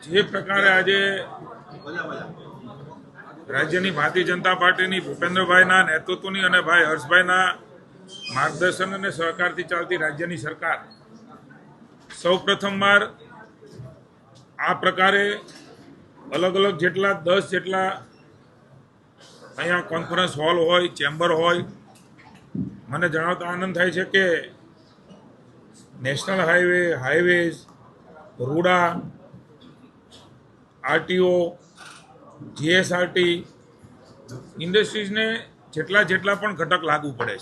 જે પ્રકારે આજે રાજ્યની ભારતીય જનતા પાર્ટીની ભૂપેન્દ્રભાઈના નેતૃત્વની અને ભાઈ હર્ષભાઈના માર્ગદર્શન અને સહકારથી ચાલતી રાજ્યની સરકાર સૌ પ્રથમવાર આ પ્રકારે અલગ અલગ જેટલા 10 જેટલા અહીંયા કોન્ફરન્સ હોલ હોય, ચેમ્બર હોય, મને જણાવતા આનંદ થાય છે કે નેશનલ હાઈવેઝ, રૂડા, આરટીઓ, જીએસઆરટી ઇન્ડસ્ટ્રીઝને જેટલા પણ ઘટક લાગુ પડે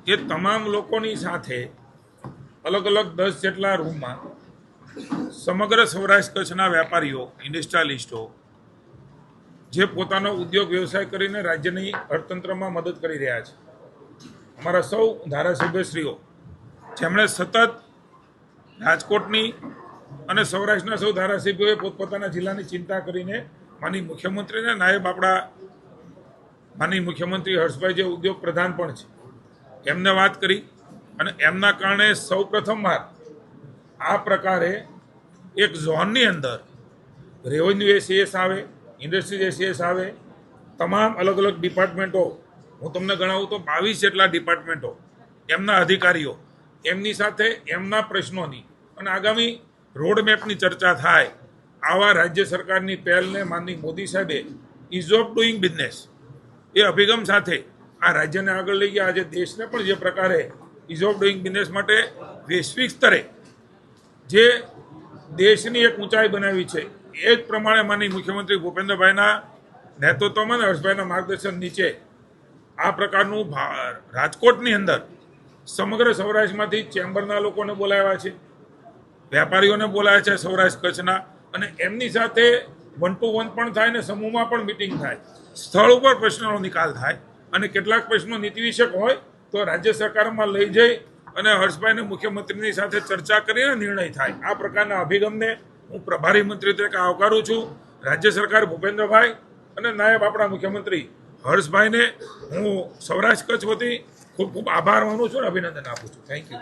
છે એ તમામ લોકોની સાથે અલગ અલગ 10 જેટલા રૂમમાં સમગ્ર સૌરાષ્ટ્ર કચ્છના વેપારીઓ, ઇન્ડસ્ટ્રીયાલિસ્ટો જે પોતાનો ઉદ્યોગ વ્યવસાય કરીને રાજ્યની અર્થતંત્રમાં મદદ કરી રહ્યા છે, અમારા સૌ ધારાસભ્યશ્રીઓ જેમણે સતત રાજકોટની અને સૌરાષ્ટ્રના સૌ ધારાસભ્યોએ પોતપોતાના જિલ્લાની ચિંતા કરીને માનનીય મુખ્યમંત્રીને નાયબ આપણા માનનીય મુખ્યમંત્રી હર્ષભાઈ જે ઉદ્યોગ પ્રધાન પણ છે એમને વાત કરી અને એમના કારણે સૌ પ્રથમવાર આ પ્રકારે એક ઝોનની અંદર રેવન્યુ એસીએસ આવે, ઇન્ડસ્ટ્રીઝ એસીએસ આવે, તમામ અલગ અલગ ડિપાર્ટમેન્ટો, હું તમને ગણાવું તો 22 જેટલા ડિપાર્ટમેન્ટો, એમના અધિકારીઓ, એમની સાથે એમના પ્રશ્નોની અને આગામી રોડમેપની ચર્ચા થાય. આવા રાજ્ય સરકારની પહેલને માનનીય મોદી સાહેબે ઇઝ ઓફ ડુઈંગ બિઝનેસ એ અભિગમ સાથે આ રાજ્યને આગળ લઈ ગયા. આજે દેશને પણ જે પ્રકારે ઇઝ ઓફ ડુઈંગ બિઝનેસ માટે વૈશ્વિક સ્તરે જે દેશની એક ઊંચાઈ બનાવી છે એ જ પ્રમાણે માનનીય મુખ્યમંત્રી ભૂપેન્દ્રભાઈના નેતૃત્વમાં હર્ષભાઈના માર્ગદર્શન નીચે આ પ્રકારનું રાજકોટની અંદર સમગ્ર સૌરાષ્ટ્રમાંથી ચેમ્બરના લોકોને બોલાવ્યા છે, વેપારીઓને બોલાવ્યા છે સૌરાષ્ટ્ર કચ્છના, અને એમની સાથે 1 to 1 પણ થાય ને સમૂહમાં પણ મિટિંગ થાય, સ્થળ ઉપર પ્રશ્નોનો નિકાલ થાય અને કેટલાક પ્રશ્નો નીતિવિષયક હોય તો રાજ્ય સરકારમાં લઈ જઈ અને હર્ષભાઈને મુખ્યમંત્રીની સાથે ચર્ચા કરીને નિર્ણય થાય. આ પ્રકારના અભિગમને હું પ્રભારી મંત્રી તરીકે આવકારું છું. રાજ્ય સરકાર ભૂપેન્દ્રભાઈ અને નાયબ આપણા મુખ્યમંત્રી હર્ષભાઈને હું સૌરાષ્ટ્ર કચ્છ વતી ખૂબ ખૂબ આભાર માનું છું અને અભિનંદન આપું છું. Thank you.